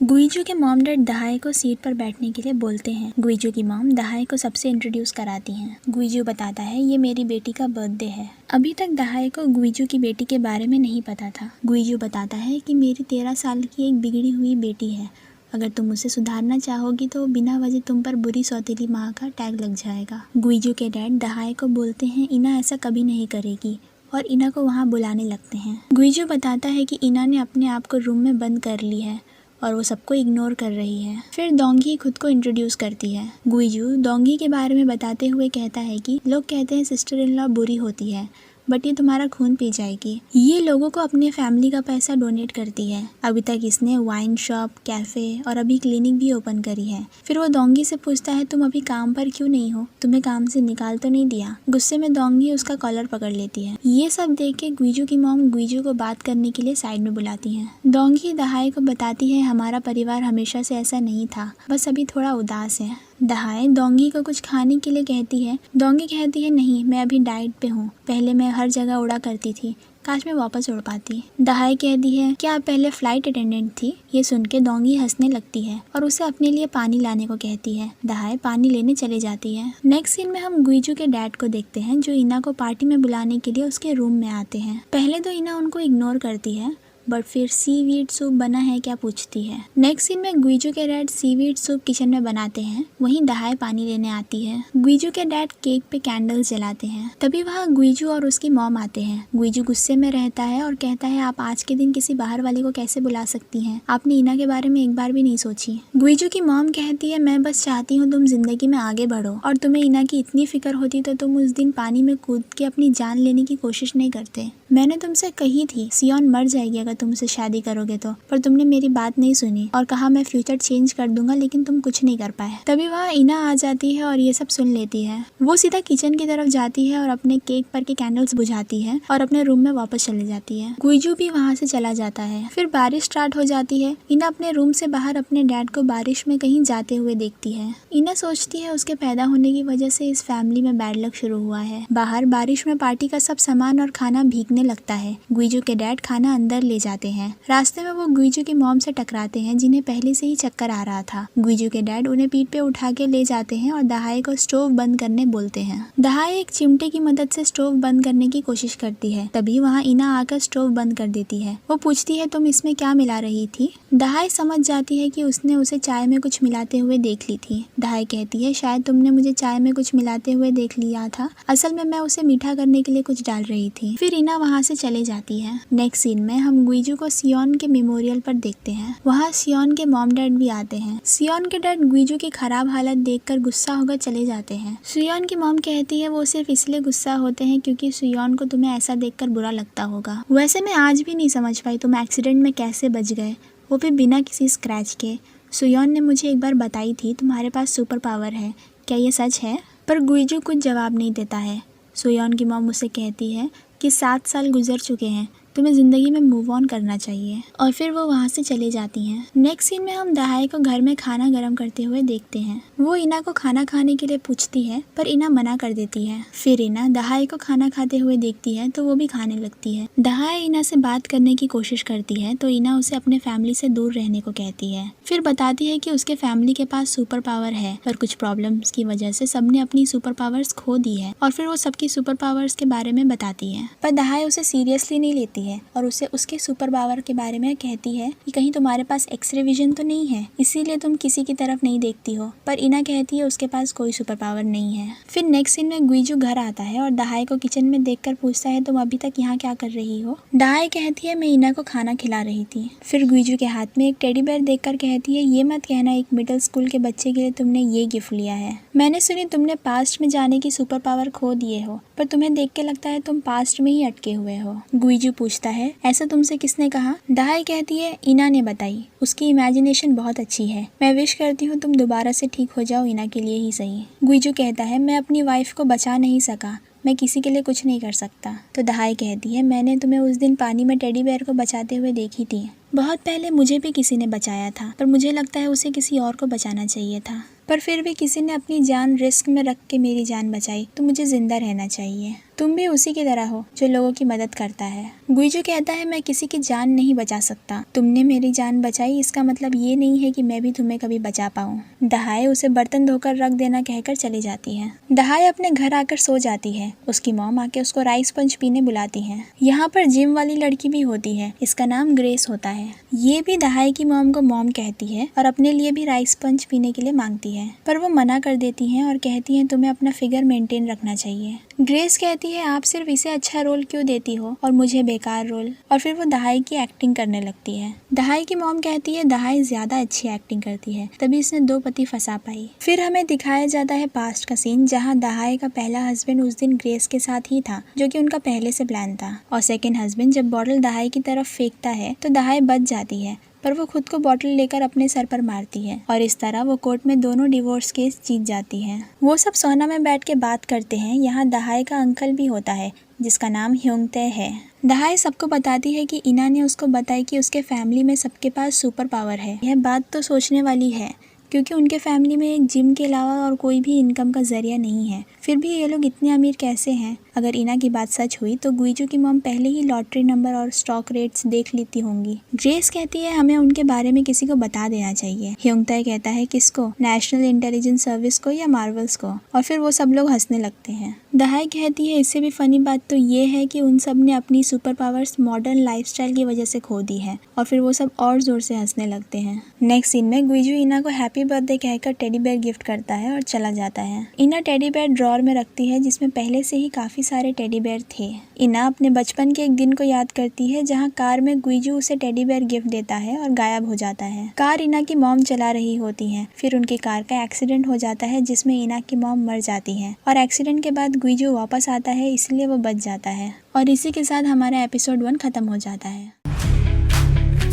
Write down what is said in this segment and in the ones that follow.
गुइजू के mom dad दहाई को सीट पर बैठने के लिए बोलते हैं। गुइजू की मॉम दहाई को सबसे इंट्रोड्यूस कराती हैं। गुइजू बताता है ये मेरी बेटी का बर्थडे है। अभी तक दहाई को गुइजू की बेटी के बारे में नहीं पता था। गुइजू बताता है कि मेरी 13 साल की एक बिगड़ी हुई बेटी है। अगर तुम उसे सुधारना चाहोगी तो बिना वजह तुम पर बुरी सौतेली माँ का टैग लग जाएगा। गुइजू के डैड दहाई को बोलते हैं इना ऐसा कभी नहीं करेगी और इना को वहाँ बुलाने लगते हैं। गुइजू बताता है कि इना ने अपने आप को रूम में बंद कर ली है और वो सबको इग्नोर कर रही है। फिर दोंगी खुद को इंट्रोड्यूस करती है। गुइजू दोंगी के बारे में बताते हुए कहता है कि लोग कहते हैं सिस्टर इन लॉ बुरी होती है बट ये तुम्हारा खून पी जाएगी। ये लोगों को अपने फैमिली का पैसा डोनेट करती है। अभी तक इसने वाइन शॉप, कैफे और अभी क्लिनिक भी ओपन करी है। फिर वो दोंगी से पूछता है तुम अभी काम पर क्यों नहीं हो, तुम्हें काम से निकाल तो नहीं दिया। गुस्से में दोंगी उसका कॉलर पकड़ लेती है। ये सब देख के गुइजू की मॉम गुइजू को बात करने के लिए साइड में बुलाती है। दोंगी दहाई को बताती है हमारा परिवार हमेशा से ऐसा नहीं था, बस अभी थोड़ा उदास है। दहाई दोंगी को कुछ खाने के लिए कहती है। दोंगी कहती है नहीं, मैं अभी डाइट पे हूँ, पहले मैं हर जगह उड़ा करती थी, काश मैं वापस उड़ पाती। दहाई कहती है क्या आप पहले फ्लाइट अटेंडेंट थी। ये सुन के दोंगी हंसने लगती है और उसे अपने लिए पानी लाने को कहती है। दहाई पानी लेने चले जाती है। नेक्स्ट सीन में हम गुइजू के डैड को देखते हैं जो इना को पार्टी में बुलाने के लिए उसके रूम में आते हैं। पहले तो इना उनको इग्नोर करती है बट फिर सीवीड सूप बना है क्या पूछती है। नेक्स्ट सीन में गुइजू के डैड सीवीड सूप किचन में बनाते हैं, वहीं दहाई पानी लेने आती है। गुइजू के डैड केक पे कैंडल्स जलाते हैं। तभी वहाँ गुइजू और उसकी मॉम आते हैं। गुइजू गुस्से में रहता है और कहता है आप आज के दिन किसी बाहर वाले को कैसे बुला सकती हैं, आपने इना के बारे में एक बार भी नहीं सोची। गुइजू की मॉम कहती है मैं बस चाहती हूँ तुम जिंदगी में आगे बढ़ो और तुम्हें इना की इतनी फिक्र होती तो तुम उस दिन पानी में कूद के अपनी जान लेने की कोशिश नहीं करते। मैंने तुमसे कही थी सियोन मर जाएगी अगर तुम उसे शादी करोगे तो, पर तुमने मेरी बात नहीं सुनी और कहा मैं फ्यूचर चेंज कर दूंगा, लेकिन तुम कुछ नहीं कर पाए। तभी वहाँ इना आ जाती है और ये सब सुन लेती है। वो सीधा किचन की तरफ जाती है और अपने केक पर के कैंडल्स बुझाती है और अपने रूम में वापस चले जाती है। गुइजू भी वहाँ से चला जाता है। फिर बारिश स्टार्ट हो जाती है। इना अपने रूम से बाहर अपने डैड को बारिश में कहीं जाते हुए देखती है। इना सोचती है उसके पैदा होने की वजह से इस फैमिली में बैड लक शुरू हुआ है। बाहर बारिश में पार्टी का सब सामान और खाना भीगने लगता है। गुइजू के डैड खाना अंदर ले जाते हैं। रास्ते में वो गुइजू की मॉम से टकराते हैं जिन्हें पहले से ही चक्कर आ रहा था। गुइजू के डैड उन्हें पीठ पे उठा के ले जाते हैं और दहाई को स्टोव बंद करने बोलते हैं। दहाई एक चिमटे की मदद से स्टोव बंद करने की कोशिश करती है। तभी वहाँ इना आकर स्टोव बंद कर देती है। वो पूछती है तुम इसमें क्या मिला रही थी। दहाई समझ जाती है कि उसने उसे चाय में कुछ मिलाते हुए देख ली थी। दहाई कहती है शायद तुमने मुझे चाय में कुछ मिलाते हुए देख लिया था, असल में मैं उसे मीठा करने के लिए कुछ डाल रही थी। फिर इना वहाँ से चले जाती है। नेक्स्ट सीन में हम गुइजू को सियोन के मेमोरियल पर देखते हैं। वहाँ सियोन के मॉम डैड भी आते हैं। सियोन के डैड गुइजू की खराब हालत देखकर गुस्सा होकर चले जाते हैं। सियोन की मॉम कहती है वो सिर्फ इसलिए गुस्सा होते हैं क्योंकि सियोन को तुम्हें ऐसा देखकर बुरा लगता होगा। वैसे मैं आज भी नहीं समझ पाई तुम एक्सीडेंट में कैसे बच गए, वो भी बिना किसी स्क्रैच के। सियोन ने मुझे एक बार बताई थी तुम्हारे पास सुपर पावर है, क्या ये सच है। पर गुइजू कुछ जवाब नहीं देता है। सियोन की मॉम उसे कहती है कि 7 साल गुजर चुके हैं, तुम्हें जिंदगी में मूव ऑन करना चाहिए, और फिर वो वहाँ से चली जाती हैं। नेक्स्ट सीन में हम दहाई को घर में खाना गर्म करते हुए देखते हैं। वो इना को खाना खाने के लिए पूछती है पर इना मना कर देती है। फिर इना दहाई को खाना खाते हुए देखती है तो वो भी खाने लगती है। दहाई इना से बात करने की कोशिश करती है तो इना उसे अपने फैमिली से दूर रहने को कहती है। फिर बताती है कि उसके फैमिली के पास सुपर पावर है पर कुछ प्रॉब्लम्स की वजह से सबने अपनी सुपर पावर्स खो दी है, और फिर वो सबकी सुपर पावर्स के बारे में बताती है। पर दहाई उसे सीरियसली नहीं लेती है और उसे उसके सुपर पावर के बारे में कहती है कि कहीं तुम्हारे पास एक्सरे विजन तो नहीं है, इसीलिए तुम किसी की तरफ नहीं देखती हो। पर इना कहती है उसके पास कोई सुपर पावर नहीं है। फिर नेक्स्ट सीन में गुइजू घर आता है और दहाई को किचन में देखकर पूछता है तुम अभी तक यहाँ क्या कर रही हो। दहाई कहती है मैं इना को खाना खिला रही थी। फिर गुइजू के हाथ में एक टेडी बेयर देखकर कहती है ये मत कहना एक मिडिल स्कूल के बच्चे के लिए तुमने ये गिफ्ट लिया है। मैंने सुनी तुमने पास्ट में जाने की सुपर पावर खो दिए हो, पर तुम्हें देख के लगता है तुम पास्ट में ही अटके हुए हो। गुइजू पूछता है ऐसा तुमसे किसने कहा। दहाई कहती है इना ने बताई, उसकी इमेजिनेशन बहुत अच्छी है, मैं विश करती हूँ तुम दोबारा से ठीक हो जाओ, इना के लिए ही सही। गुइजू कहता है मैं अपनी वाइफ को बचा नहीं सका, मैं किसी के लिए कुछ नहीं कर सकता। तो दहाई कहती है मैंने तुम्हें उस दिन पानी में टेडी बेयर को बचाते हुए देखी थी, बहुत पहले मुझे भी किसी ने बचाया था, पर मुझे लगता है उसे किसी और को बचाना चाहिए था। पर फिर भी किसी ने अपनी जान रिस्क में रख के मेरी जान बचाई तो मुझे जिंदा रहना चाहिए। तुम भी उसी की तरह हो जो लोगों की मदद करता है। गुइजू कहता है मैं किसी की जान नहीं बचा सकता। तुमने मेरी जान बचाई इसका मतलब ये नहीं है कि मैं भी तुम्हें कभी बचा पाऊँ। दहाई उसे बर्तन धोकर रख देना कहकर चली जाती है। दहाई अपने घर आकर सो जाती है। उसकी मॉम आके उसको राइस पंच पीने बुलाती है। यहाँ पर जिम वाली लड़की भी होती है, इसका नाम ग्रेस होता है। ये भी दहाई की मॉम को मॉम कहती है और अपने लिए भी राइस पंच पीने के लिए मांगती है, पर वो मना कर देती है और कहती है तुम्हें अपना फिगर मेंटेन रखना चाहिए। ग्रेस कहती है आप सिर्फ इसे अच्छा रोल क्यों देती हो और मुझे बेकार रोल, और फिर वो दहाई की एक्टिंग करने लगती है। दहाई की मॉम कहती है दहाई ज्यादा अच्छी एक्टिंग करती है, तभी इसने 2 पति फंसा पाई। फिर हमें दिखाया जाता है पास्ट का सीन जहाँ दहाई का पहला हस्बैंड उस दिन ग्रेस के साथ ही था, जो कि उनका पहले से प्लान था, और सेकेंड हस्बैंड जब बॉटल दहाई की तरफ फेंकता है तो दहाई बच जाती है, पर वो खुद को बॉटल लेकर अपने सर पर मारती है और इस तरह वो कोर्ट में दोनों डिवोर्स केस जीत जाती है। वो सब सोना में बैठ के बात करते हैं। यहाँ दहाई का अंकल भी होता है जिसका नाम ह्योंगते है। दहाई सबको बताती है कि इना ने उसको बताई कि उसके फैमिली में सबके पास सुपर पावर है। यह बात तो सोचने वाली है क्योंकि उनके फैमिली में एक जिम के अलावा और कोई भी इनकम का जरिया नहीं है। फिर भी ये लोग इतने अमीर कैसे हैं? अगर इना की बात सच हुई तो गुइजू की मॉम पहले ही लॉटरी नंबर और स्टॉक रेट्स देख लेती होंगी। ग्रेस कहती है हमें उनके बारे में किसी को बता देना चाहिए। ह्योंगते कहता है किसको? नेशनल इंटेलिजेंस सर्विस को या मार्वल्स को, और फिर वो सब लोग हंसने लगते हैं। दहाई कहती है इससे भी फनी बात तो ये है कि उन सब ने अपनी सुपर पावर्स मॉडर्न लाइफस्टाइल की वजह से खो दी है, और फिर वो सब और जोर से हंसने लगते हैं। नेक्स्ट सीन में गुइजू इना को हैप्पी बर्थडे कहकर टेडी बेयर गिफ्ट करता है और चला जाता है। इना टेडी बेयर ड्रॉर में रखती है जिसमें पहले से ही काफी सारे टेडी बेयर थे। इना अपने बचपन के एक दिन को याद करती है जहाँ कार में गुइजू उसे टेडी बेयर गिफ्ट देता है और गायब हो जाता है। कार इना की मॉम चला रही होती है। फिर उनकी कार का एक्सीडेंट हो जाता है जिसमें इना की मॉम मर जाती है, और एक्सीडेंट के बाद गुइजू वापस आता है इसलिए वो बच जाता है। और इसी के साथ हमारा एपिसोड 1 खत्म हो जाता है।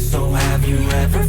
So have you ever